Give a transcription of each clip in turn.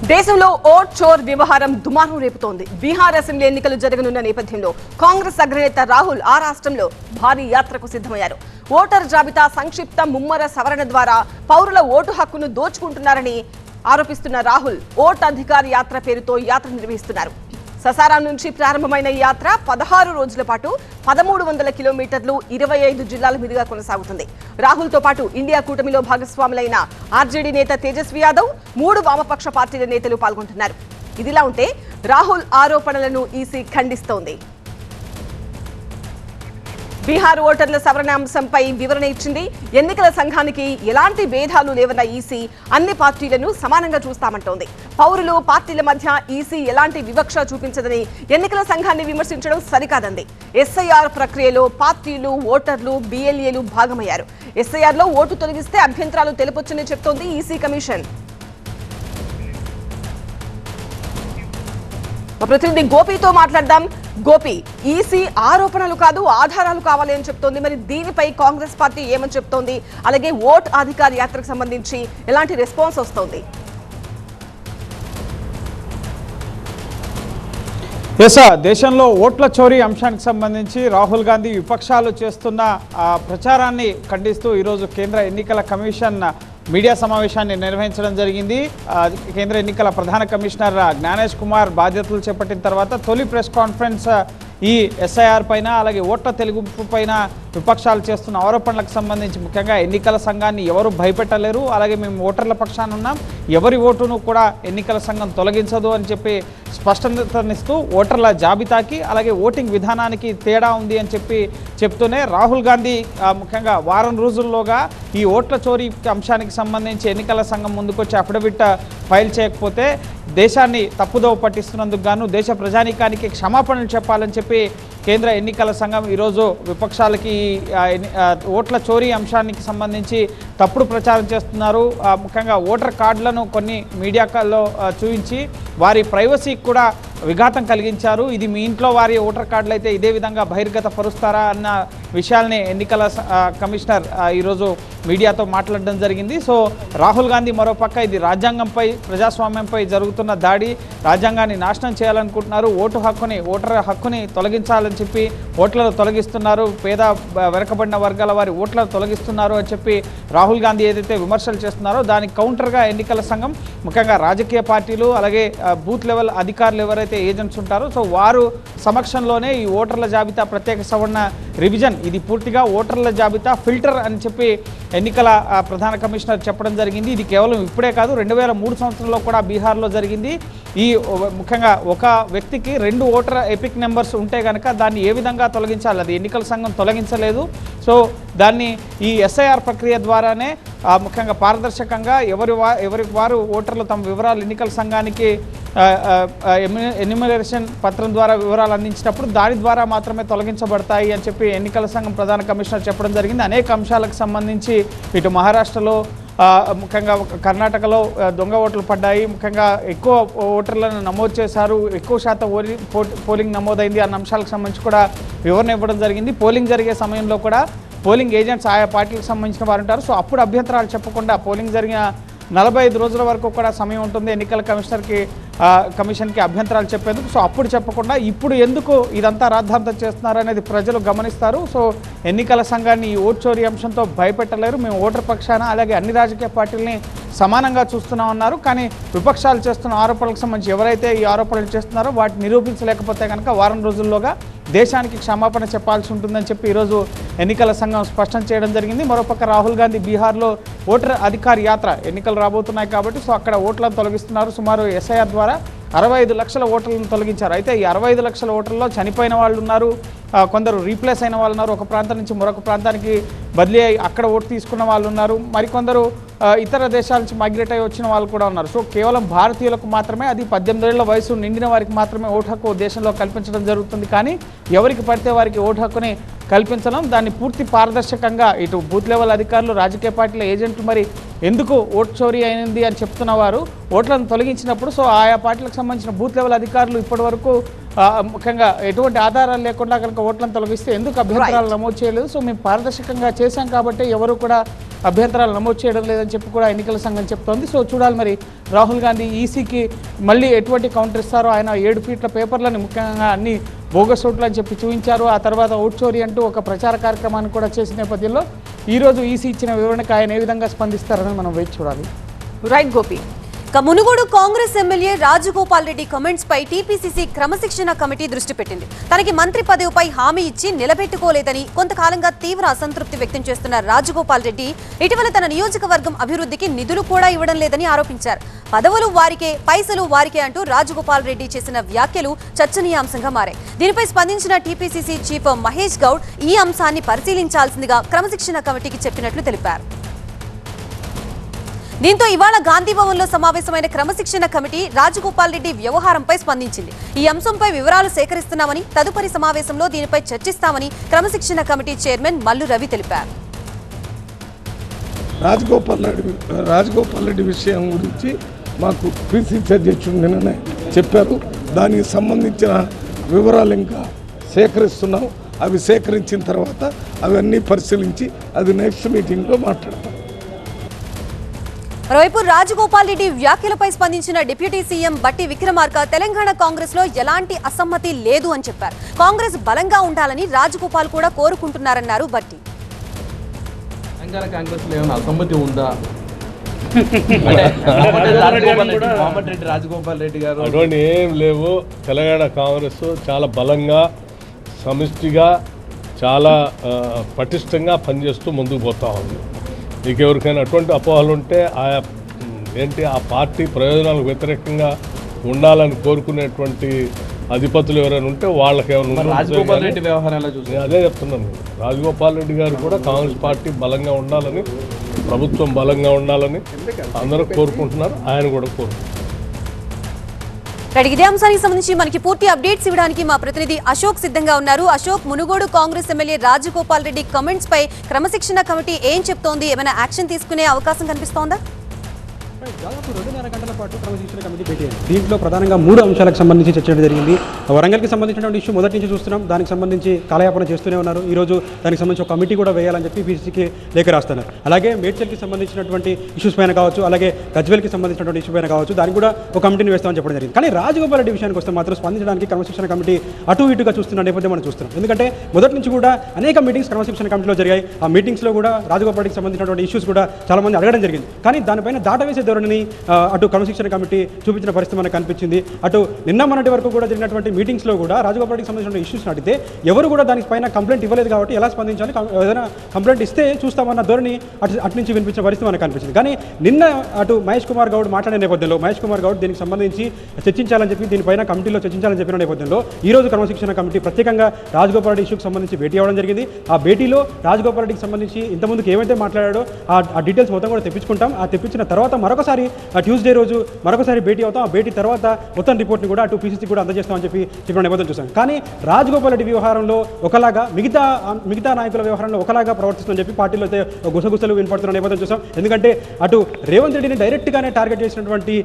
దేశంలో ఓట్ చోర్ వ్యవహారం దుమారం రేపుతోంది. బీహార్ అసెంబ్లీ ఎన్నికలు జరగనున్న నేపథ్యంలో కాంగ్రెస్ అగ్రనేత రాహుల్ ఆ రాష్ట్రంలో భారీ యాత్రకు సిద్ధమయ్యారు. ఓటర్ జాబితా సంక్షిప్త ముమ్మర సవరణ ద్వారా పౌరుల ఓటు హక్కును దోచుకుంటున్నారని ఆరోపిస్తున్న రాహుల్ ఓట్ అధికార్ యాత్ర పేరుతో యాత్ర నిర్వహిస్తున్నారు. ససారాం నుంచి ప్రారంభమైన ఈ యాత్ర 16 రోజుల పాటు 1300 కిలోమీటర్లు 25 జిల్లాల మీదుగా కొనసాగుతుంది. రాహుల్ తో పాటు ఇండియా కూటమిలో భాగస్వాములైన ఆర్జేడీ నేత తేజస్వి యాదవ్, 3 వామపక్ష పార్టీల నేతలు పాల్గొంటున్నారు. ఇదిలా ఉంటే రాహుల్ ఆరోపణలను ఈసీ ఖండిస్తోంది. బీహార్ ఓటర్ల సవరణ అంశంపై వివరణ ఇచ్చింది. ఎన్నికల సంఘానికి ఎలాంటి భేదాలు లేవన్న ఈసీ అన్ని పార్టీలను సమానంగా చూస్తామంటోంది. పౌరులు, పార్టీల మధ్య ఈసీ ఎలాంటి వివక్ష చూపించదని ఎన్నికల సంఘాన్ని విమర్శించడం సరికాదంది. ఎస్ఐఆర్ ప్రక్రియలో పార్టీలు, ఓటర్లు, బీఎల్ఏలు భాగమయ్యారు. ఎస్ఐఆర్లో ఓటు తొలగిస్తే అభ్యంతరాలు తెలుపొచ్చని చెప్తోంది ఈసీ కమిషన్. ప్రతినిధి గోపితో మాట్లాడదాం. గోపి, ఈసీ ఆరోపణలు కాదు ఆధారాలు కావాలి అని చెప్తోంది. మరి దీనిపై కాంగ్రెస్ పార్టీ ఏమని చెప్తోంది? అలాగే ఓట్ అధికార యాత్రకు సంబంధించి ఎలాంటి రెస్పాన్స్ వస్తోంది? దేశంలో ఓట్ల చోరీ అంశానికి సంబంధించి రాహుల్ గాంధీ విపక్షాలు చేస్తున్న ప్రచారాన్ని ఖండిస్తూ ఈరోజు కేంద్ర ఎన్నికల కమిషన్ మీడియా సమావేశాన్ని నిర్వహించడం జరిగింది. కేంద్ర ఎన్నికల ప్రధాన కమిషనర్ జ్ఞానేష్ కుమార్ బాధ్యతలు చేపట్టిన తర్వాత తొలి ప్రెస్ కాన్ఫరెన్స్ ఈ ఎస్ఐఆర్ పైన, అలాగే ఓట్ల తెలుగు పైన విపక్షాలు చేస్తున్న ఆరోపణలకు సంబంధించి ముఖ్యంగా ఎన్నికల సంఘాన్ని ఎవరు భయపెట్టలేరు, అలాగే మేము ఓటర్ల పక్షాన ఉన్నాం, ఎవరి ఓటును కూడా ఎన్నికల సంఘం తొలగించదు అని చెప్పి స్పష్టతనిస్తూ ఓటర్ల జాబితాకి అలాగే ఓటింగ్ విధానానికి తేడా ఉంది అని చెప్తూనే రాహుల్ గాంధీ ముఖ్యంగా వారం రోజుల్లోగా ఈ ఓట్ల చోరీ అంశానికి సంబంధించి ఎన్నికల సంఘం ముందుకొచ్చి అఫిడవిట్ ఫైల్ చేయకపోతే దేశాన్ని తప్పుదోవ పట్టిస్తున్నందుకు గాను దేశ ప్రజానీకానికి క్షమాపణలు చెప్పాలని చెప్పి కేంద్ర ఎన్నికల సంఘం ఈరోజు విపక్షాలకి ఓట్ల చోరీ అంశానికి సంబంధించి తప్పుడు ప్రచారం చేస్తున్నారు. ముఖ్యంగా ఓటర్ కార్డులను కొన్ని మీడియాలో చూపించి వారి ప్రైవసీకి కూడా విఘాతం కలిగించారు. ఇది మీ ఇంట్లో వారి ఓటర్ కార్డులు అయితే ఇదే విధంగా బహిర్గత పరుస్తారా అన్న విషయాల్ని ఎన్నికల కమిషనర్ ఈరోజు మీడియాతో మాట్లాడడం జరిగింది. సో రాహుల్ గాంధీ మరోపక్క ఇది రాజ్యాంగంపై, ప్రజాస్వామ్యంపై జరుగుతున్న దాడి, రాజ్యాంగాన్ని నాశనం చేయాలనుకుంటున్నారు, ఓటర్ హక్కుని తొలగించాలని చెప్పి ఓట్లను తొలగిస్తున్నారు, పేద వెనకబడిన వర్గాల వారి ఓట్లను తొలగిస్తున్నారు అని చెప్పి రాహుల్ గాంధీ ఏదైతే విమర్శలు చేస్తున్నారో దానికి కౌంటర్గా ఎన్నికల సంఘం ముఖ్యంగా రాజకీయ పార్టీలు అలాగే బూత్ లెవెల్ అధికారులు ఎవరైతే ఏజెంట్స్ ఉంటారో సో వారు సమక్షంలోనే ఈ ఓటర్ల జాబితా ప్రత్యేక సవరణ రివిజన్, ఇది పూర్తిగా ఓటర్ల జాబితా ఫిల్టర్ అని చెప్పి ఎన్నికల ప్రధాన కమిషనర్ చెప్పడం జరిగింది. ఇది కేవలం ఇప్పుడే కాదు, 2003 సంవత్సరంలో కూడా బీహార్లో జరిగింది. ఈ ముఖ్యంగా ఒక వ్యక్తికి 2 ఓటర్ ఎపిక్ నెంబర్స్ ఉంటే కనుక దాన్ని ఏ విధంగా తొలగించాలి, అది ఎన్నికల సంఘం తొలగించలేదు. సో దాన్ని ఈ ఎస్ఐఆర్ ప్రక్రియ ద్వారానే ముఖ్యంగా పారదర్శకంగా ఎవరికి వారు ఓటర్లు తమ వివరాలు ఎన్నికల సంఘానికి ఎన్యూమరేషన్ పత్రం ద్వారా వివరాలు అందించినప్పుడు దాని ద్వారా మాత్రమే తొలగించబడతాయి అని చెప్పి ఎన్నికల సంఘం ప్రధాన కమిషనర్ చెప్పడం జరిగింది. అనేక అంశాలకు సంబంధించి ఇటు మహారాష్ట్రలో ముఖ్యంగా కర్ణాటకలో దొంగ ఓట్లు పడ్డాయి, ముఖ్యంగా ఎక్కువ ఓటర్లను నమోదు చేశారు, ఎక్కువ శాతం పోలింగ్ నమోదైంది అన్న అంశాలకు సంబంధించి కూడా వివరణ ఇవ్వడం జరిగింది. పోలింగ్ జరిగే సమయంలో కూడా పోలింగ్ ఏజెంట్స్ ఆయా పార్టీలకు సంబంధించిన వారు ఉంటారు. సో అప్పుడు అభ్యంతరాలు చెప్పకుండా పోలింగ్ జరిగిన 45 రోజుల వరకు కూడా సమయం ఉంటుంది ఎన్నికల కమిషన్కి అభ్యంతరాలు చెప్పేందుకు. సో అప్పుడు చెప్పకుండా ఇప్పుడు ఎందుకు ఇదంతా రాద్ధాంతం చేస్తున్నారు అనేది ప్రజలు గమనిస్తారు. సో ఎన్నికల సంఘాన్ని ఈ ఓట్ చోరీ అంశంతో భయపెట్టలేరు, మేము ఓటర్ పక్షాన అలాగే అన్ని రాజకీయ పార్టీలని సమానంగా చూస్తున్నామన్నారు. కానీ విపక్షాలు చేస్తున్న ఆరోపణలకు సంబంధించి ఎవరైతే ఈ ఆరోపణలు చేస్తున్నారో వాటిని నిరూపించలేకపోతే కనుక వారం రోజుల్లోగా దేశానికి క్షమాపణ చెప్పాల్సి ఉంటుందని చెప్పి ఈరోజు ఎన్నికల సంఘం స్పష్టం చేయడం జరిగింది. మరోపక్క రాహుల్ గాంధీ బీహార్లో ఓటర్ అధికార యాత్ర, ఎన్నికలు రాబోతున్నాయి కాబట్టి సో అక్కడ ఓట్లను తొలగిస్తున్నారు. సుమారు ఎస్ఐఆర్ ద్వారా 65 లక్షల ఓటర్లను తొలగించారు. అయితే ఈ 65 లక్షల ఓటర్లలో చనిపోయిన వాళ్ళు ఉన్నారు, కొందరు రీప్లేస్ అయిన వాళ్ళు ఉన్నారు, ఒక ప్రాంతం నుంచి మరొక ప్రాంతానికి బదిలీ అయ్యి అక్కడ ఓటు తీసుకున్న వాళ్ళు ఉన్నారు, మరికొందరు ఇతర దేశాల నుంచి మైగ్రేట్ అయ్యి వచ్చిన వాళ్ళు కూడా ఉన్నారు. సో కేవలం భారతీయులకు మాత్రమే, అది 18 ఏళ్ల వయసు నిండిన వారికి మాత్రమే ఓటు హక్కు దేశంలో కల్పించడం జరుగుతుంది. కానీ ఎవరికి పడితే వారికి ఓటు హక్కుని కల్పించడం, దాన్ని పూర్తి పారదర్శకంగా ఇటు బూత్ లెవెల్ అధికారులు, రాజకీయ పార్టీల ఏజెంట్లు మరి ఎందుకు ఓటు చోరీ అయింది అని చెప్తున్న వారు ఓట్లను తొలగించినప్పుడు సో ఆయా పార్టీలకు సంబంధించిన బూత్ లెవెల్ అధికారులు ఇప్పటి వరకు ముఖ్యంగా ఎటువంటి ఆధారాలు లేకుండా కనుక ఓట్లను తొలగిస్తే ఎందుకు అభ్యంతరాలు నమోదు చేయలేదు? సో మేము పారదర్శకంగా చేశాం కాబట్టి ఎవరు కూడా అభ్యంతరాలు నమోదు చేయడం లేదని చెప్పి కూడా ఎన్నికల సంఘం చెప్తోంది. సో చూడాలి మరి రాహుల్ గాంధీ ఈసీకి మళ్ళీ ఎటువంటి కౌంటర్ ఇస్తారో. ఆయన 7 ఫీట్ల పేపర్లను ముఖ్యంగా అన్ని బోగస్ ఓట్లు అని చెప్పి చూపించారు. ఆ తర్వాత ఓట్ చోరీ అంటూ ఒక ప్రచార కార్యక్రమాన్ని కూడా చేసిన నేపథ్యంలో ఈరోజు ఈసీ ఇచ్చిన వివరణకు ఆయన ఏ విధంగా స్పందిస్తారని మనం వేచి చూడాలి. Right Gopi. Munugode Congress MLA Rajagopal Reddy comments పై టీపీసీసీ క్రమశిక్షణ కమిటీ దృష్టి పెట్టింది. తనకి మంత్రి పదవిపై హామీ ఇచ్చి నిలబెట్టుకోలేదని కొంతకాలంగా తీవ్ర అసంతృప్తి వ్యక్తం చేస్తున్న రాజగోపాల్ రెడ్డి ఇటీవల తన నియోజకవర్గం అభివృద్ధికి నిధులు కూడా ఇవ్వడం లేదని ఆరోపించారు. పదవులు వారికే, పైసలు వారికే అంటూ రాజగోపాల్ రెడ్డి చేసిన వ్యాఖ్యలు చర్చనీయాంశంగా మారాయి. దీనిపై స్పందించిన టీపీసీసీ చీఫ్ మహేష్ గౌడ్ ఈ అంశాన్ని పరిశీలించాల్సిందిగా క్రమశిక్షణ కమిటీకి చెప్పినట్లు తెలిపారు. దీంతో ఇవాళ గాంధీభవన్లో సమావేశమైన క్రమశిక్షణ కమిటీ రాజగోపాల్ రెడ్డి వ్యవహారంపై స్పందించింది. ఈ అంశంపై వివరాలు సేకరిస్తున్నామని, తదుపరి సమావేశంలో దీనిపై చర్చిస్తామని క్రమశిక్షణ కమిటీ చైర్మన్ మల్లు రవి తెలిపారు. రాజగోపాల్ రెడ్డి విషయం గురించి మాకు పిసిసి అధ్యక్షుడు నిన్ననే చెప్పారు. దానికి సంబంధించిన వివరాలు ఇంకా సేకరిస్తున్నాం. అవి సేకరించిన తర్వాత అవన్నీ పరిశీలించి అది నెక్స్ట్ మీటింగ్లో మాట్లాడతాం. మరోవైపు రాజగోపాల్ రెడ్డి వ్యాఖ్యలపై స్పందించిన డిప్యూటీ సీఎం బట్టి విక్రమార్క తెలంగాణ కాంగ్రెస్ లో ఎలాంటి అసమ్మతి లేదు అని చెప్పారు. కాంగ్రెస్ బలంగా ఉండాలని రాజగోపాల్ కూడా కోరుకుంటున్నారన్నారు బట్టి. తెలంగాణ కాంగ్రెస్ లో ఏమైనా అసమ్మతి ఉందా? రాజగోపాల్ రెడ్డి గారు అటువంటి ఏం లేవు. తెలంగాణ కాంగ్రెస్ చాలా బలంగా, సమిష్టిగా, చాలా పటిష్టంగా పనిచేస్తూ ముందుకు పోతా ఉంది. మీకు ఎవరికైనా అటువంటి అపోహలు ఉంటే ఆ పార్టీ ప్రయోజనాలకు వ్యతిరేకంగా ఉండాలని కోరుకునేటువంటి అధిపతులు ఎవరైనా ఉంటే వాళ్ళకి ఏమైనా రాజగోపాల్ రెడ్డి వ్యవహారాలు చూసి అదే చెప్తున్నాను. రాజగోపాల్ రెడ్డి గారు కూడా కాంగ్రెస్ పార్టీ బలంగా ఉండాలని, ప్రభుత్వం బలంగా ఉండాలని అందరూ కోరుకుంటున్నారు. ఆయన కూడా కోరుకుంటున్నారు. ఇదే అంశానికి సంబంధించి మనకి పూర్తి అప్డేట్స్ ఇవ్వడానికి మా ప్రతినిధి అశోక్ సిద్ధంగా ఉన్నారు. అశోక్, మునుగోడు కాంగ్రెస్ ఎమ్మెల్యే రాజగోపాల్ రెడ్డి కమెంట్స్ పై క్రమశిక్షణ కమిటీ ఏం చెప్తోంది? ఏమైనా యాక్షన్ తీసుకునే అవకాశం కనిపిస్తోందా? దాదాపు 2.5 గంటల పాటు క్రమశిక్షణ కమిటీ పెట్టింది. దీంట్లో ప్రధానంగా 3 అంశాలకు సంబంధించి చర్చ జరిగింది. వరంగల్కి సంబంధించినటువంటి ఇష్యూ మొదటి నుంచి చూస్తున్నాం. దానికి సంబంధించి కాలయాపన చేస్తూనే ఉన్నారు. ఈరోజు దానికి సంబంధించి ఒక కమిటీ కూడా వేయాలని చెప్పి పీసీసీకి లేఖ రాస్తున్నారు. అలాగే మేడ్చల్కి సంబంధించినటువంటి ఇష్యూస్ పైన కావచ్చు, అలాగే గజ్వేల్కి సంబంధించినటువంటి ఇష్యూ పైన కావచ్చు, దానికి కూడా ఒక కమిటీని వేస్తామని చెప్పడం జరిగింది. కానీ రాజగోపాల్ రెడ్డి విషయానికి వస్తే మాత్రం స్పందించడానికి క్రమశిక్షణ కమిటీ అటు ఇటుగా చూస్తున్న నేపథ్యం మనం చూస్తున్నాం. ఎందుకంటే మొదటి నుంచి కూడా అనేక మీటింగ్స్ క్రమశిక్షణ కమిటీలో జరిగాయి. ఆ మీటింగ్స్లో కూడా రాజగోపాల్ రెడ్డికి సంబంధించినటువంటి ఇష్యూస్ కూడా చాలా మంది అడగడం జరిగింది. కానీ దానిపైన దాటవేసే ధోరణిని అటు క్రమశిక్షణ కమిటీ చూపించిన పరిస్థితి మనకు కనిపించింది. అటు నిన్న మొన్నటి వరకు కూడా జరిగినటువంటి మీటింగ్స్లో కూడా రాజగోపాల్ రెడ్డికి సంబంధించిన ఇష్యూస్ అడిగితే ఎవరు కూడా దానికి పైన కంప్లైంట్ ఇవ్వలేదు. కాబట్టి ఎలా స్పందించాలి, ఏదైనా కంప్లైంట్ ఇస్తే చూస్తామన్న ధోరణి అటు నుంచి వినిపించిన పరిస్థితి మనకు కనిపించింది. కానీ నిన్న అటు మహేష్ కుమార్ గౌడ్ మాట్లాడే నేపథ్యంలో మహేష్ కుమార్ గౌడ్ దీనికి సంబంధించి చర్చించాలని చెప్పి, దీనిపైన కమిటీలో చర్చించాలని చెప్పిన నేపథ్యంలో ఈరోజు క్రమశిక్షణ కమిటీ ప్రత్యేకంగా రాజగోపాల్ రెడ్డి ఇష్యూకి సంబంధించి భేటీ అవ్వడం జరిగింది. ఆ భేటీలో రాజగోపాల్ రెడ్డికి సంబంధించి ఇంతకుముందుకు ఏమైతే మాట్లాడాడో ఆ డీటెయిల్స్ మొత్తం కూడా తెప్పించుకుంటాం. ఆ తెప్పించిన తర్వాత మరొకసారి ట్యూస్డే రోజు మరొకసారి భేటీ అవుతాం. ఆ భేటీ తర్వాత మొత్తం రిపోర్ట్ని కూడా అటు పీసీసీ కూడా అందజేస్తామని చెప్పి చెప్పిన నేపథ్యం చూసాం. కానీ రాజగోపాల్ రెడ్డి వ్యవహారంలో ఒకలాగా, మిగతా నాయకుల వ్యవహారంలో ఒకలాగా ప్రవర్తిస్తుందని చెప్పి పార్టీలో అయితే గుసగుసలు వినపడుతున్న నేపథ్యం చూసాం. ఎందుకంటే అటు రేవంత్ రెడ్డిని డైరెక్ట్గానే టార్గెట్ చేసినటువంటి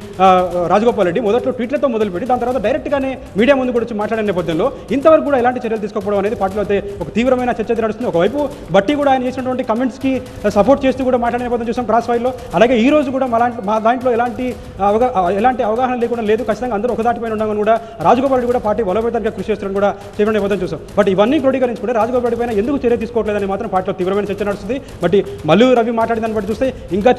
రాజగోపాల్ రెడ్డి మొదట్లో ట్వీట్లతో మొదలుపెట్టి దాని తర్వాత డైరెక్ట్గానే మీడియా ముందు కూడా వచ్చి మాట్లాడే నేపథ్యంలో ఇంతవరకు కూడా ఎలాంటి చర్యలు తీసుకోవడం అనేది పార్టీలో అయితే ఒక తీవ్రమైన చర్చ నడుస్తుంది. ఒకవైపు బట్టి కూడా ఆయన చేసినటువంటి కమెంట్స్కి సపోర్ట్ చేస్తూ కూడా మాట్లాడే నేపథ్యం చూసాం క్రాస్ ఫైల్లో. అలాగే ఈ రోజు కూడా మా దాంట్లో ఎలాంటి అవగాహన లేకుండా లేదు, ఖచ్చితంగా అందరూ ఒకదాటిపైన ఉండమని కూడా రాజగోపాల్ రెడ్డి కూడా పార్టీ బలోపేతానికి కృషి చేస్తారని కూడా చెప్పిన నేపథ్యం చూసాం. బట్ ఇవన్నీ క్రోడీకరించుకుంటే రాజగోపాల్ రెడ్డి పైన ఎందుకు చర్య తీసుకోవట్లేదని మాత్రం పార్టీలో తీవ్రమైన చర్చ నడుస్తుంది. బట్ మల్లు రవి మాట్లాడిన దాన్ని బట్టి చూస్తే ఇంకా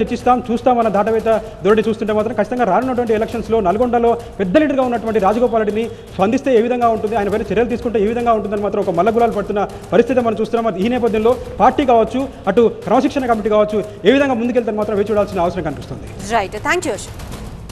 చూస్తాం అన్న దాటవేత ధోరణి చూస్తుంటే మాత్రం ఖచ్చితంగా రానున్నటువంటి ఎలక్షన్స్లో నల్గొండలో పెద్ద లీడర్గా ఉన్నటువంటి రాజగోపాల్ రెడ్డిని స్పందిస్తే ఏ విధంగా ఉంటుంది, ఆయన పైన చర్యలు తీసుకుంటే ఏ విధంగా ఉంటుందని మాత్రం ఒక మల్లగులాలు పడుతున్న పరిస్థితి మనం చూస్తున్నాం. ఈ నేపథ్యంలో పార్టీ కావచ్చు, అటు క్రమశిక్షణ కమిటీ కావచ్చు, ఏ విధంగా ముందుకెళ్తాను మాత్రం వేచి చూడాల్సిన అవసరం కనిపిస్తుంది. Right, thank you.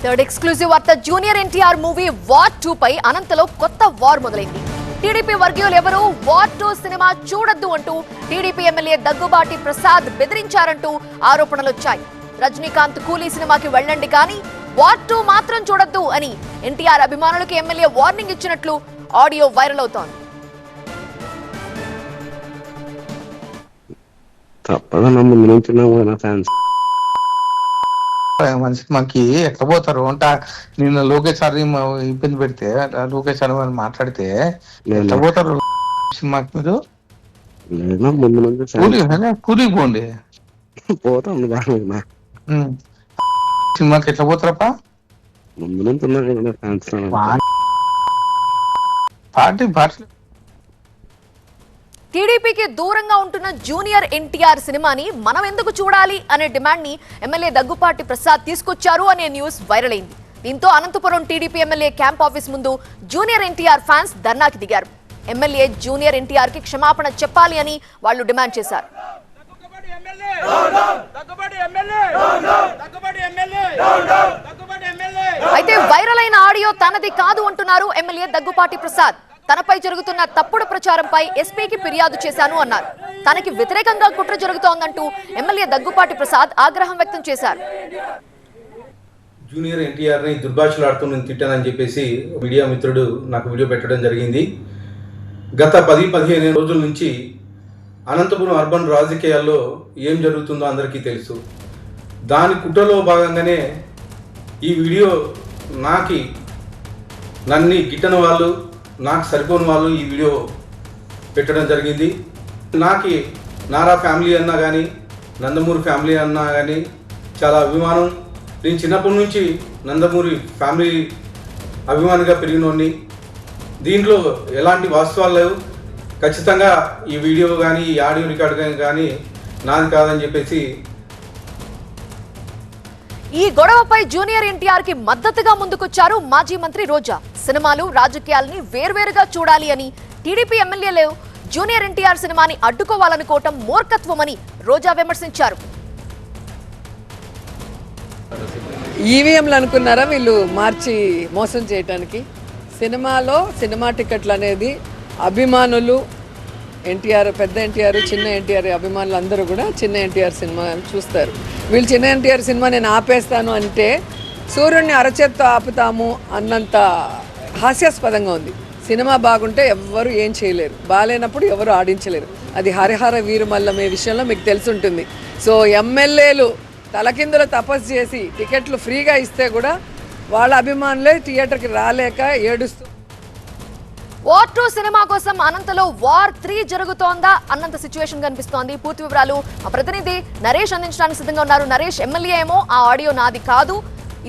Third exclusive వార్త. జూనియర్ ఎన్టీఆర్ మూవీ వార్ 2 పై అనంతలో కొత్త వార్ మొదలైంది. టీడీపీ వర్గీయులు ఎవరు వార్ 2 సినిమా చూడొద్దు అంటూ టీడీపీ ఎమ్మెల్యే దగ్గుబాటి ప్రసాద్ బెదిరించారంటూ ఆరోపణలు వచ్చాయి. రజనీకాంత్ కూలీ సినిమాకి వెళ్ళండి కానీ వార్ 2 మాత్రం చూడొద్దు అని ఎన్టీఆర్ అభిమానులకు ఎమ్మెల్యే వార్నింగ్ ఇచ్చినట్లు ఆడియో వైరల్ అవుతోంది. మనిషి మాకి ఎట్లా పోతారు అంటే నిన్న లోకేష్ సార్ ఇబ్బంది పెడితే లోకేష్ సార్ మాట్లాడితే ఎట్లా పోతారు సినిమాకి? మీరు కూలి పోండి. పోతాం దాని ఉమ్. సినిమాకి ఎట్లా పోతారప్ప? ముందు నుంచి ఉన్నా కదా కాన్సన్ పార్టీ పార్టీ టీడీపీకి దూరంగా ఉంటున్న జూనియర్ ఎన్టీఆర్ సినిమాని మనం ఎందుకు చూడాలి అనే డిమాండ్ ని ఎమ్మెల్యే దగ్గుపాటి ప్రసాద్ తీసుకొచ్చారు అనే న్యూస్ వైరల్ అయింది. దీంతో Anantapuram TDP MLA camp office ముందు జూనియర్ ఎన్టీఆర్ ఫ్యాన్స్ ధర్నాకి దిగారు. ఎమ్మెల్యే జూనియర్ ఎన్టీఆర్ కి క్షమాపణ చెప్పాలి అని వాళ్ళు డిమాండ్ చేశారు. అయితే వైరల్ అయిన ఆడియో తనది కాదు అంటున్నారు ఎమ్మెల్యే దగ్గుపాటి ప్రసాద్. తనపై జరుగుతున్న తప్పుడు ప్రచారంపై ఎస్పీకి ఫిర్యాదు చేశాను అన్నారు. తనకి వ్యతిరేకంగా కుట్ర జరుగుతోందంటూ ఎమ్మెల్యే దగ్గుపాటి ప్రసాద్ ఆగ్రహం వ్యక్తం చేశారు. జూనియర్ ఎన్టీఆర్ని దుర్భాషలాడుతూ నేను తిట్టానని చెప్పేసి మీడియా మిత్రుడు నాకు వీడియో పెట్టడం జరిగింది. గత 10-15 రోజుల నుంచి అనంతపురం అర్బన్ రాజకీయాల్లో ఏం జరుగుతుందో అందరికీ తెలుసు. దాని కుట్రలో భాగంగానే ఈ వీడియో నన్ను గిట్టని వాళ్ళు, నాకు సరిపోని వాళ్ళు ఈ వీడియో పెట్టడం జరిగింది. నారా ఫ్యామిలీ అన్నా కానీ, నందమూరి ఫ్యామిలీ అన్నా కానీ చాలా అభిమానం. నేను చిన్నప్పటి నుంచి నందమూరి ఫ్యామిలీ అభిమానిగా పెరిగినోడిని. దీంట్లో ఎలాంటి వాస్తవాలు లేవు. ఖచ్చితంగా ఈ వీడియో కానీ ఈ ఆడియో రికార్డ్ కానీ నాది కాదని చెప్పేసి. ఈ గొడవపై జూనియర్ ఎన్టీఆర్ కి మద్దతుగా ముందుకొచ్చారు మాజీ మంత్రి రోజా. సినిమాలు రాజకీయాల్ని వేర్వేరుగా చూడాలి అని టీడీపీ ఎమ్మెల్యేలు జూనియర్ ఎన్టీఆర్ సినిమాని అడ్డుకోవాలనుకోవటం మూర్ఖత్వమని రోజా విమర్శించారు. ఈవీఎంలు అనుకున్నారా వీళ్ళు మార్చి మోసం చేయడానికి? సినిమాలో సినిమా టికెట్లు అనేది అభిమానులు ఎన్టీఆర్, పెద్ద ఎన్టీఆర్, చిన్న ఎన్టీఆర్ అభిమానులు అందరూ కూడా చిన్న ఎన్టీఆర్ సినిమా చూస్తారు. వీళ్ళు చిన్న ఎన్టీఆర్ సినిమా నేను ఆపేస్తాను అంటే సూర్యుడిని అరచేత్తో ఆపుతాము అన్నంత హాస్యాస్పదంగా ఉంది. సినిమా బాగుంటే ఎవ్వరు ఏం చేయలేరు, బాగాలేనప్పుడు ఎవరు ఆడించలేరు. అది హరిహర వీరమల్లమే విషయంలో మీకు తెలుసుంటుంది. సో ఎమ్మెల్యేలు తలకిందులు తపస్సు చేసి టికెట్లు ఫ్రీగా ఇస్తే కూడా వాళ్ళ అభిమానులే థియేటర్కి రాలేక ఏడుస్తూ. వార్ 2 సినిమా కోసం అనంతలో వార్ 3 జరుగుతోందా అన్నంత సిచ్యువేషన్ కనిపిస్తోంది. పూర్తి వివరాలు మా ప్రతినిధి నరేష్ అందించడానికి సిద్ధంగా ఉన్నారు. నరేష్, ఎమ్మెల్యే ఏమో ఆ ఆడియో నాది కాదు,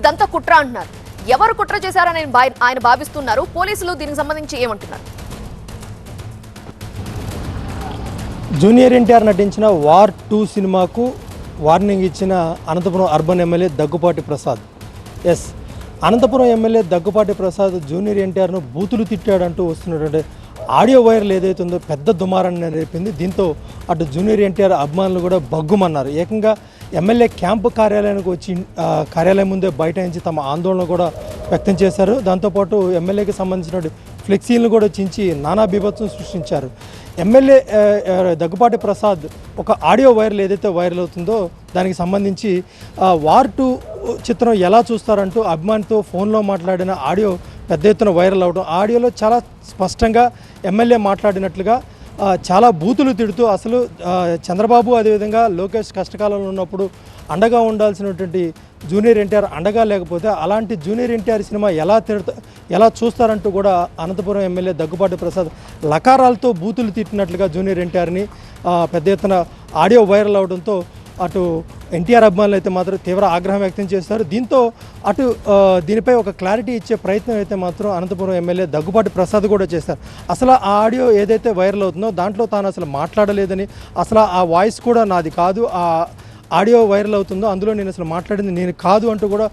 ఇదంతా కుట్ర అంటున్నారు. ఎవరు కుట్ర చేశారని ఆయన భావిస్తున్నారు? పోలీసులు దీనికి సంబంధించి ఏమంటున్నారు? జూనియర్ ఎన్టీఆర్ నటించిన వార్ 2 సినిమాకు వార్నింగ్ ఇచ్చిన Anantapuram urban MLA Daggupati Prasad. Yes, Anantapuram MLA Daggupati Prasad junior ఎన్టీఆర్ను బూతులు తిట్టాడంటూ వస్తున్నటువంటి ఆడియో వైరల్ ఏదైతుందో పెద్ద దుమారాన్ని రేపింది. దీంతో అటు జూనియర్ ఎన్టీఆర్ అభిమానులు కూడా బగ్గుమన్నారు. ఏకంగా ఎమ్మెల్యే క్యాంపు కార్యాలయానికి వచ్చి కార్యాలయం ముందే బైఠాయించి తమ ఆందోళన కూడా వ్యక్తం చేశారు. దాంతోపాటు ఎమ్మెల్యేకి సంబంధించిన ఫ్లెక్సీలను కూడా చించి నానా బీభత్సం సృష్టించారు. ఎమ్మెల్యే దగ్గుపాటి ప్రసాద్ ఒక ఆడియో వైరల్ ఏదైతే వైరల్ అవుతుందో దానికి సంబంధించి వార్ 2 చిత్రం ఎలా చూస్తారంటూ అభిమానితో ఫోన్లో మాట్లాడిన ఆడియో పెద్ద ఎత్తున వైరల్ అవడం. ఆడియోలో చాలా స్పష్టంగా ఎమ్మెల్యే మాట్లాడినట్లుగా చాలా బూతులు తిడుతూ అసలు చంద్రబాబు అదేవిధంగా లోకేష్ కష్టకాలంలో ఉన్నప్పుడు అండగా ఉండాల్సినటువంటి జూనియర్ ఎన్టీఆర్ అండగా లేకపోతే అలాంటి జూనియర్ ఎన్టీఆర్ సినిమా ఎలా చూస్తారంటూ కూడా అనంతపురం ఎమ్మెల్యే దగ్గుపాటి ప్రసాద్ లకారాలతో బూతులు తిట్టినట్లుగా జూనియర్ ఎన్టీఆర్ని పెద్ద ఎత్తున ఆడియో వైరల్ అవడంతో అటు ఎన్టీఆర్ అభిమానులు అయితే మాత్రం తీవ్ర ఆగ్రహం వ్యక్తం చేస్తారు. దీంతో అటు దీనిపై ఒక క్లారిటీ ఇచ్చే ప్రయత్నం అయితే మాత్రం అనంతపురం ఎమ్మెల్యే దగ్గుపాటి ప్రసాద్ కూడా చేస్తారు. అసలు ఆ ఆడియో ఏదైతే వైరల్ అవుతుందో దాంట్లో తాను అసలు మాట్లాడలేదని, అసలు ఆ వాయిస్ కూడా నాది కాదు, ఆ ఆడియో వైరల్ అవుతుందో అందులో నేను అసలు మాట్లాడింది నేను కాదు అంటూ కూడా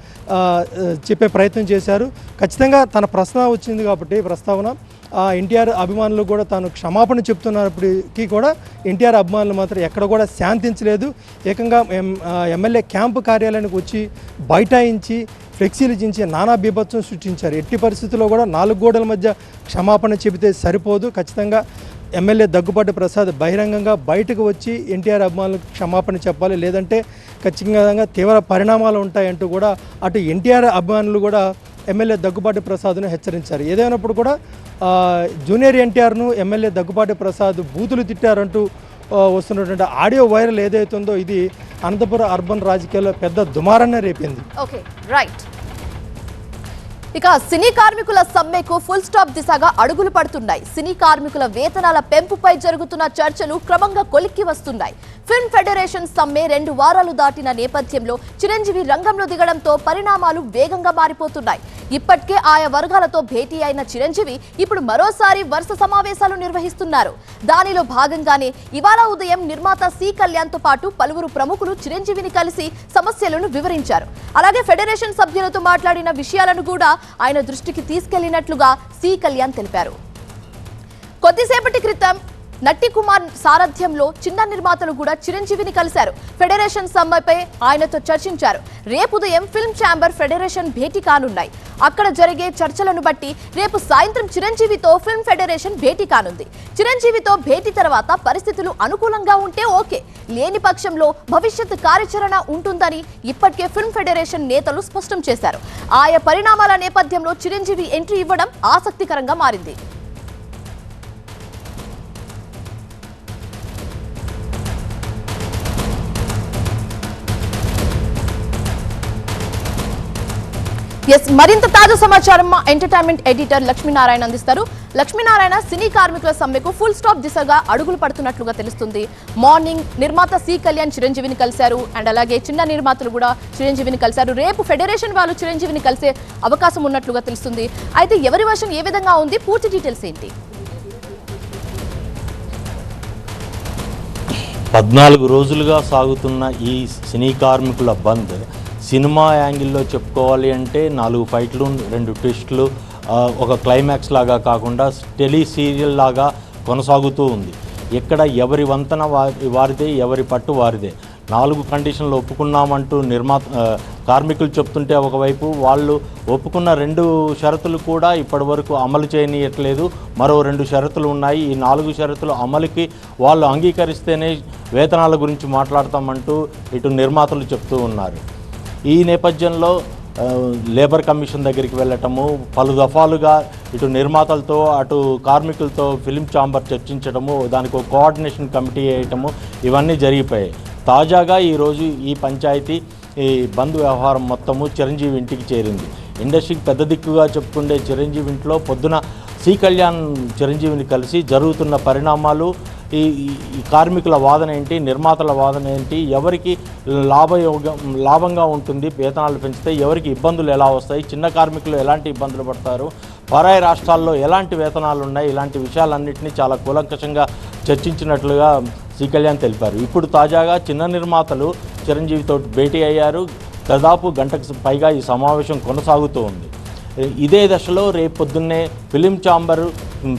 చెప్పే ప్రయత్నం చేశారు. ఖచ్చితంగా తన ప్రశ్న వచ్చింది కాబట్టి ప్రస్తావన ఎన్టీఆర్ అభిమానులు కూడా తాను క్షమాపణ చెప్తున్నప్పటికీ కూడా ఎన్టీఆర్ అభిమానులు మాత్రం ఎక్కడ కూడా శాంతించలేదు. ఏకంగా ఎమ్మెల్యే క్యాంపు కార్యాలయానికి వచ్చి బైఠాయించి ఫ్లెక్సీలు చించి నానా బీభత్సం సృష్టించారు. ఎట్టి పరిస్థితుల్లో కూడా 4 గోడల మధ్య క్షమాపణ చెబితే సరిపోదు, ఖచ్చితంగా ఎమ్మెల్యే దగ్గుపాటి ప్రసాద్ బహిరంగంగా బయటకు వచ్చి ఎన్టీఆర్ అభిమానులకు క్షమాపణ చెప్పాలి, లేదంటే ఖచ్చితంగా తీవ్ర పరిణామాలు ఉంటాయంటూ కూడా అటు ఎన్టీఆర్ అభిమానులు కూడా ఎమ్మెల్యే దగ్గుపాటి ప్రసాద్ను హెచ్చరించారు. ఏదైనప్పుడు కూడా జూనియర్ ఎన్టీఆర్ను ఎమ్మెల్యే దగ్గుపాటి ప్రసాద్ బూతులు తిట్టారంటూ వస్తున్నటువంటి ఆడియో వైరల్ ఏదైతుందో ఇది అనంతపురం అర్బన్ రాజకీయాల్లో పెద్ద దుమారాన్ని రేపింది. Okay, right. ఇక సినీ కార్మికుల సమ్మెకు ఫుల్ స్టాప్ దిశగా అడుగులు పడుతున్నాయి. సినీ కార్మికుల వేతనాల పెంపుపై జరుగుతున్న చర్చలు క్రమంగా కొలిక్కి వస్తున్నాయి. ఫిల్మ్ ఫెడరేషన్ సమ్మె 2 వారాలు దాటిన నేపథ్యంలో చిరంజీవి రంగంలో దిగడంతో పరిణామాలు వేగంగా మారిపోతున్నాయి. ఇప్పటికే ఆయా వర్గాలతో భేటీ అయిన చిరంజీవి ఇప్పుడు మరోసారి వరుస సమావేశాలు నిర్వహిస్తున్నారు. దానిలో భాగంగానే ఇవాళ ఉదయం నిర్మాత సి కళ్యాణ్తో పాటు పలువురు ప్రముఖులు చిరంజీవిని కలిసి సమస్యలను వివరించారు. అలాగే ఫెడరేషన్ సభ్యులతో మాట్లాడిన విషయాలను కూడా ఆయన దృష్టికి తీసుకెళ్లినట్లుగా సి కళ్యాణ్ తెలిపారు. కొద్దిసేపటి క్రితం నట్టి కుమార్ సారథ్యంలో చిన్న నిర్మాతలు కూడా చిరంజీవిని కలిశారు. ఫెడరేషన్ సమ్మెపై ఆయనతో చర్చించారు. రేపు ఉదయం ఫిల్మ్ ఛాంబర్ ఫెడరేషన్ భేటీ కానున్నాయి. అక్కడ జరిగే చర్చలను బట్టి రేపు సాయంత్రం చిరంజీవితో ఫిల్మ్ ఫెడరేషన్ భేటీ కానుంది. చిరంజీవితో భేటీ తర్వాత పరిస్థితులు అనుకూలంగా ఉంటే ఓకే, లేని పక్షంలో భవిష్యత్ కార్యాచరణ ఉంటుందని ఇప్పటికే ఫిల్మ్ ఫెడరేషన్ నేతలు స్పష్టం చేశారు. ఆయా పరిణామాల నేపథ్యంలో చిరంజీవి ఎంట్రీ ఇవ్వడం ఆసక్తికరంగా మారింది. మరింత తాజా సమాచారం మా ఎంటర్టైన్మెంట్ ఎడిటర్ లక్ష్మీనారాయణ అందిస్తారు. లక్ష్మీనారాయణ, సినీ కార్మికుల సమ్మెకు ఫుల్ స్టాప్ దిశగా అడుగులు పడుతున్నట్లుగా తెలుస్తుంది. మార్నింగ్ నిర్మాత సి కళ్యాణ్ చిరంజీవిని కలిశారు. అండ్ అలాగే చిన్న నిర్మాతలు కూడా చిరంజీవిని కలిశారు. రేపు ఫెడరేషన్ వాళ్ళు చిరంజీవిని కలిసే అవకాశం ఉన్నట్లుగా తెలుస్తుంది. అయితే ఎవరి వర్షన్ ఏ విధంగా ఉంది, పూర్తి డీటెయిల్స్ ఏంటి? 14 రోజులుగా సాగుతున్న ఈ సినీ కార్మికుల బంద్ సినిమా యాంగిల్లో చెప్పుకోవాలి అంటే 4 ఫైట్లు, 2 ట్విస్టులు, ఒక క్లైమాక్స్ లాగా కాకుండా టెలి సీరియల్ లాగా కొనసాగుతూ ఉంది. ఎక్కడ ఎవరి వంతన వారిదే, ఎవరి పట్టు వారిదే. 4 కండిషన్లు ఒప్పుకున్నామంటూ కార్మికులు చెప్తుంటే ఒకవైపు వాళ్ళు ఒప్పుకున్న 2 షరతులు కూడా ఇప్పటి వరకు అమలు చేయనీయట్లేదు. మరో 2 షరతులు ఉన్నాయి. ఈ 4 షరతులు అమలుకి వాళ్ళు అంగీకరిస్తేనే వేతనాల గురించి మాట్లాడతామంటూ ఇటు నిర్మాతలు చెప్తూ ఉన్నారు. ఈ నేపథ్యంలో లేబర్ కమిషన్ దగ్గరికి వెళ్ళటము, పలు దఫాలుగా ఇటు నిర్మాతలతో అటు కార్మికులతో ఫిల్మ్ ఛాంబర్ చర్చించడము, దానికి ఒక కోఆర్డినేషన్ కమిటీ వేయటము, ఇవన్నీ జరిగిపోయాయి. తాజాగా ఈరోజు ఈ పంచాయతీ ఈ బంద్ వ్యవహారం మొత్తము చిరంజీవి ఇంటికి చేరింది. ఇండస్ట్రీకి పెద్ద దిక్కుగా చెప్పుకుండే చిరంజీవి ఇంట్లో పొద్దున సి కళ్యాణ్ చిరంజీవిని కలిసి జరుగుతున్న పరిణామాలు, ఈ కార్మికుల వాదన ఏంటి, నిర్మాతల వాదన ఏంటి, ఎవరికి లాభంగా ఉంటుంది, వేతనాలు పెంచితే ఎవరికి ఇబ్బందులు ఎలా వస్తాయి, చిన్న కార్మికులు ఎలాంటి ఇబ్బందులు పడతారు, పరాయి రాష్ట్రాల్లో ఎలాంటి వేతనాలు ఉన్నాయి, ఇలాంటి విషయాలన్నింటినీ చాలా కూలంకషంగా చర్చించినట్లుగా సి కళ్యాణ్ తెలిపారు. ఇప్పుడు తాజాగా చిన్న నిర్మాతలు చిరంజీవితో భేటీ అయ్యారు. దాదాపు గంటకు పైగా ఈ సమావేశం కొనసాగుతూ ఉంది. ఇదే దశలో రేపు పొద్దున్నే ఫిలిం ఛాంబర్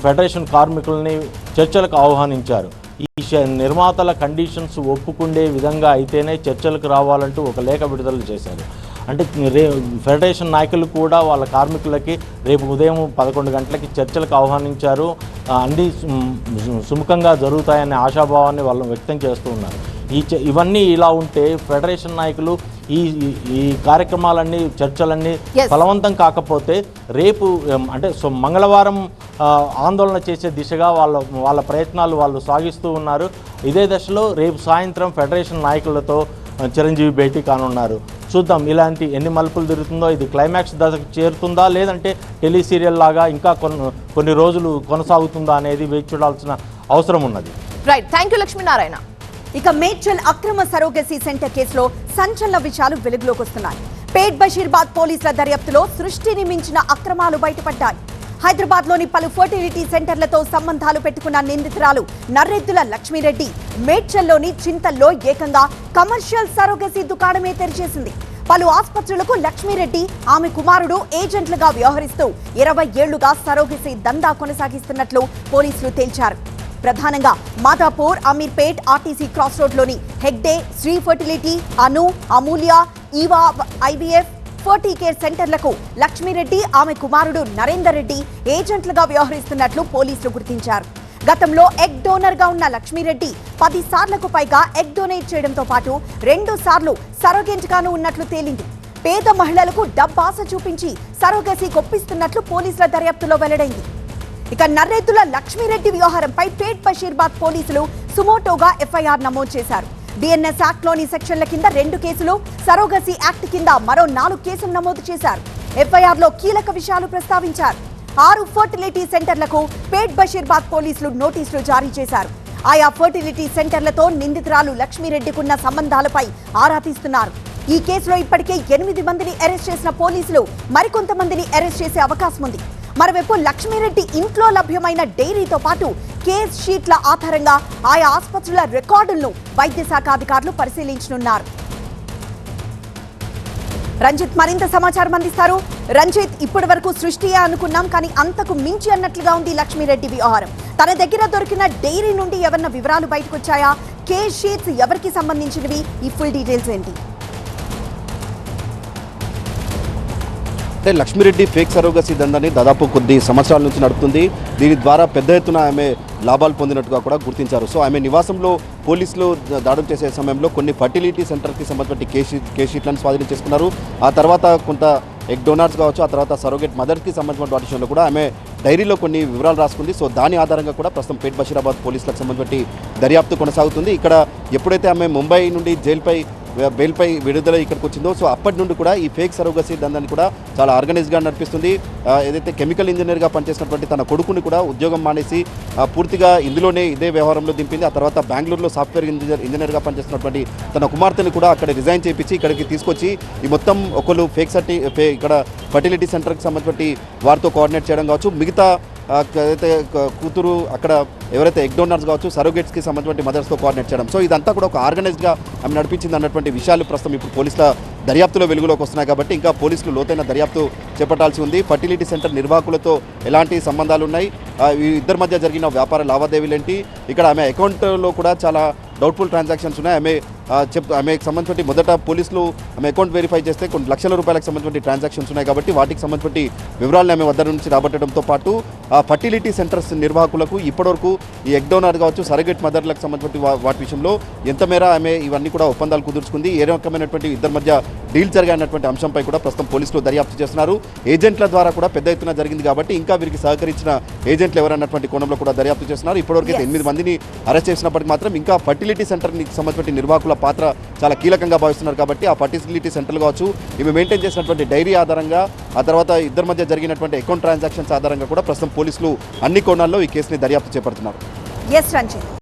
ఫెడరేషన్ కార్మికులని చర్చలకు ఆహ్వానించారు. ఈ నిర్మాతల కండిషన్స్ ఒప్పుకుండే విధంగా అయితేనే చర్చలకు రావాలంటూ ఒక లేఖ విడుదల చేశారు. అంటే ఫెడరేషన్ నాయకులు కూడా వాళ్ళ కార్మికులకి రేపు ఉదయం 11 గంటలకి చర్చలకు ఆహ్వానించారు. అన్నీ సుముఖంగా జరుగుతాయనే ఆశాభావాన్ని వాళ్ళు వ్యక్తం చేస్తూ ఉన్నారు. ఇవన్నీ ఇలా ఉంటే ఫెడరేషన్ నాయకులు ఈ కార్యక్రమాలన్నీ, చర్చలన్నీ ఫలవంతం కాకపోతే రేపు అంటే మంగళవారం ఆందోళన చేసే దిశగా వాళ్ళ ప్రయత్నాలు వాళ్ళు సాగిస్తూ ఉన్నారు. ఇదే దశలో రేపు సాయంత్రం ఫెడరేషన్ నాయకులతో చిరంజీవి భేటీ కానున్నారు. చూద్దాం ఇలాంటి ఎన్ని మలుపులు తిరుగుతుందో, ఇది క్లైమాక్స్ దశకు చేరుతుందా లేదంటే టెలి సీరియల్ లాగా ఇంకా కొన్ని రోజులు కొనసాగుతుందా అనేది వేచి చూడాల్సిన అవసరం ఉన్నది. Right, thank you Lakshminarayana. ఇక మేడ్చల్ అక్రమ సరోగసీ సెంటర్ కేసులో సంచలన విషయాలు వెలుగులోకి వస్తున్నాయి. పేట్ బషీర్బాద్ పోలీసుల దర్యాప్తులో సృష్టిని మించిన అక్రమాలు బయటపడ్డాయి. హైదరాబాద్ లోని పలు ఫర్టిలిటీ సెంటర్లతో సంబంధాలు పెట్టుకున్న నిందితురాలు నర్రెద్దుల లక్ష్మీరెడ్డి మేడ్చల్లోని చింతల్లో ఏకంగా కమర్షియల్ సరోగసీ దుకాణమే తెరిచేసింది. పలు ఆసుపత్రులకు లక్ష్మీరెడ్డి, ఆమె కుమారుడు ఏజెంట్లుగా వ్యవహరిస్తూ 20 ఏళ్లుగా సరోగసీ దందా కొనసాగిస్తున్నట్లు పోలీసులు తేల్చారు. ప్రధానంగా మాదాపూర్, అమీర్పేట్, ఆర్టీసీ క్రాస్ రోడ్లోని Hegde, Sri fertility, Anu, Amulya, Eva IVF, Ferty care సెంటర్లకు లక్ష్మీరెడ్డి, ఆమె కుమారుడు నరేందర్ రెడ్డి ఏజెంట్లుగా వ్యవహరిస్తున్నట్లు పోలీసులు గుర్తించారు. గతంలో ఎగ్ డోనర్ గా ఉన్న లక్ష్మీరెడ్డి 10 సార్లకు పైగా ఎగ్ డొనేట్ చేయడంతో పాటు 2 సార్లు సరోగెంట్ గాను ఉన్నట్లు తేలింది. పేద మహిళలకు డబ్బాస చూపించి సరోగసీ కొప్పిస్తున్నట్లు పోలీసుల దర్యాప్తులో వెల్లడైంది. ఇక నర్రెద్దుల లక్ష్మీరెడ్డి వ్యవహారంపై పేట్ బషీర్బాద్ పోలీసులు సుమోటోగా ఎఫ్ఐఆర్ నమోదు చేశారు. బిఎన్ఎస్ యాక్ట్ లోని సెక్షన్ల కింద 2 కేసులు, సరోగసీ యాక్ట్ కింద మరో 4 కేసులు నమోదు చేశారు. ఎఫ్ఐఆర్ లో కీలక విషయాలు ప్రస్తావించారు. 6 ఫర్టిలిటీ సెంటర్లకు పేట్ బషీర్బాద్ పోలీసులు నోటీసులు జారీ చేశారు. ఆయా ఫర్టిలిటీ సెంటర్లతో నిందితురాలు లక్ష్మీరెడ్డికున్న సంబంధాలపై ఆరా తీస్తున్నారు. ఈ కేసులో ఇప్పటికే 8 మందిని అరెస్ట్ చేసిన పోలీసులు మరికొంతమందిని అరెస్ట్ చేసే అవకాశం ఉంది. మరోవైపు లక్ష్మీరెడ్డి ఇంట్లో లభ్యమైన డైరీతో పాటు కేస్ షీట్ల ఆధారంగా ఆయా ఆసుపత్రుల రికార్డులను వైద్య శాఖ అధికారులు పరిశీలించనున్నారు. రంజిత్ మరింత సమాచారం అందిస్తారు. రంజిత్, ఇప్పటి వరకు సృష్టియే అనుకున్నాం, కానీ అంతకు మించి అన్నట్లుగా ఉంది లక్ష్మీరెడ్డి వ్యవహారం. తన దగ్గర దొరికిన డైరీ నుండి ఏమన్నా వివరాలు బయటకు వచ్చాయా? కేస్ షీట్స్ ఎవరికి సంబంధించినవి? ఈ ఫుల్ డీటెయిల్స్ ఏంటి? అంటే లక్ష్మీరెడ్డి ఫేక్ సరోగసీ దందాన్ని దాదాపు కొద్ది సంవత్సరాల నుంచి నడుపుతుంది. దీని ద్వారా పెద్ద ఎత్తున ఆమె లాభాలు పొందినట్టుగా కూడా గుర్తించారు. సో ఆమె నివాసంలో పోలీసులు దాడులు చేసే సమయంలో కొన్ని ఫర్టిలిటీ సెంటర్కి సంబంధించిన కేస్ షీట్లను స్వాధీనం చేసుకున్నారు. ఆ తర్వాత కొంత ఎగ్ డోనార్స్ కావచ్చు, ఆ తర్వాత సరోగేట్ మదర్కి సంబంధించిన వాటి విషయంలో కూడా ఆమె డైరీలో కొన్ని వివరాలు రాసుకుంది. సో దాని ఆధారంగా కూడా ప్రస్తుతం పేట్ బషీరాబాద్ పోలీసులకు సంబంధించి దర్యాప్తు కొనసాగుతుంది. ఇక్కడ ఎప్పుడైతే ఆమె ముంబై నుండి బెయిల్పై విడుదల ఇక్కడికి వచ్చిందో, సో అప్పటి నుండి కూడా ఈ ఫేక్ సరోగసీ దందాన్ని కూడా చాలా ఆర్గనైజ్గా నడిపిస్తుంది. ఏదైతే కెమికల్ ఇంజనీర్గా పనిచేసినటువంటి తన కొడుకుని కూడా ఉద్యోగం మానేసి పూర్తిగా ఇందులోనే ఇదే వ్యవహారంలో దింపింది. ఆ తర్వాత బెంగళూరులో సాఫ్ట్వేర్ ఇంజనీర్గా పనిచేస్తున్నటువంటి తన కుమార్తెను కూడా అక్కడ రిజైన్ చేయించి ఇక్కడికి తీసుకొచ్చి ఈ మొత్తం ఒకళ్ళు ఇక్కడ ఫర్టిలిటీ సెంటర్కి సంబంధించి వారితో కోఆర్డినేట్ చేయడం కావచ్చు, మిగతా అయితే కూతురు అక్కడ ఎవరైతే ఎగ్ డోనర్స్ కావచ్చు, సరోగేట్స్కి సంబంధించిన మదర్స్తో కోఆర్డినేట్ చేయడం. సో ఇదంతా కూడా ఒక ఆర్గనైజ్గా ఆమె నడిపించింది అన్నటువంటి విషయాలు ప్రస్తుతం ఇప్పుడు పోలీసుల దర్యాప్తులో వెలుగులోకి వస్తున్నాయి. కాబట్టి ఇంకా పోలీసులు లోతైన దర్యాప్తు చేపట్టాల్సి ఉంది. ఫర్టిలిటీ సెంటర్ నిర్వాహకులతో ఎలాంటి సంబంధాలు ఉన్నాయి, ఈ ఇద్దరి మధ్య జరిగిన వ్యాపార లావాదేవీలు ఏంటి, ఇక్కడ ఆమె అకౌంట్లో కూడా చాలా డౌట్ఫుల్ ట్రాన్సాక్షన్స్ ఉన్నాయి. ఆమెకు సంబంధించి మొదట పోలీసులు ఆమె అకౌంట్ వెరిఫై చేస్తే కొన్ని లక్షల రూపాయలకు సంబంధించిన ట్రాన్సాక్షన్స్ ఉన్నాయి. కాబట్టి వాటికి సంబంధించి వివరాలను ఆమె వద్ద నుంచి రాబట్టడంతో పాటు ఫర్టిలిటీ సెంటర్స్ నిర్వాహకులకు ఇప్పటివరకు ఈ ఎగ్ డోనర్ కావచ్చు, సరగేట్ మదర్లకు సంబంధించి వాటి విషయంలో ఎంత మేర ఆమె ఇవన్నీ కూడా ఒప్పందాలు కుదుర్చుకుంది, ఏ రకమైనటువంటి ఇద్దరి మధ్య డీల్ జరిగినటువంటి అంశంపై కూడా ప్రస్తుతం పోలీసులు దర్యాప్తు చేస్తున్నారు. ఏజెంట్ల ద్వారా కూడా పెద్ద ఎత్తున జరిగింది కాబట్టి ఇంకా వీరికి సహకరించిన ఏజెంట్లు ఎవరన్నటువంటి కోణంలో కూడా దర్యాప్తు చేస్తున్నారు. ఇప్పటివరకు అయితే 8 మందిని అరెస్ట్ చేసినప్పటికీ మాత్రం ఇంకా ఫర్టిలిటీ సెంటర్కి సంబంధించిన నిర్వాహకుల పాత్ర చాలా కీలకంగా భావిస్తున్నారు. కాబట్టి ఆ ఫర్టిలిటీ సెంటర్లు కావచ్చు, ఇవి మెయింటైన్ చేసినటువంటి డైరీ ఆధారంగా, ఆ తర్వాత ఇద్దరి మధ్య జరిగినటువంటి అకౌంట్ ట్రాన్సాక్షన్స్ ఆధారంగా కూడా ప్రస్తుతం పోలీసులు అన్ని కోణాల్లో ఈ కేసుని దర్యాప్తు చేపడుతున్నారు.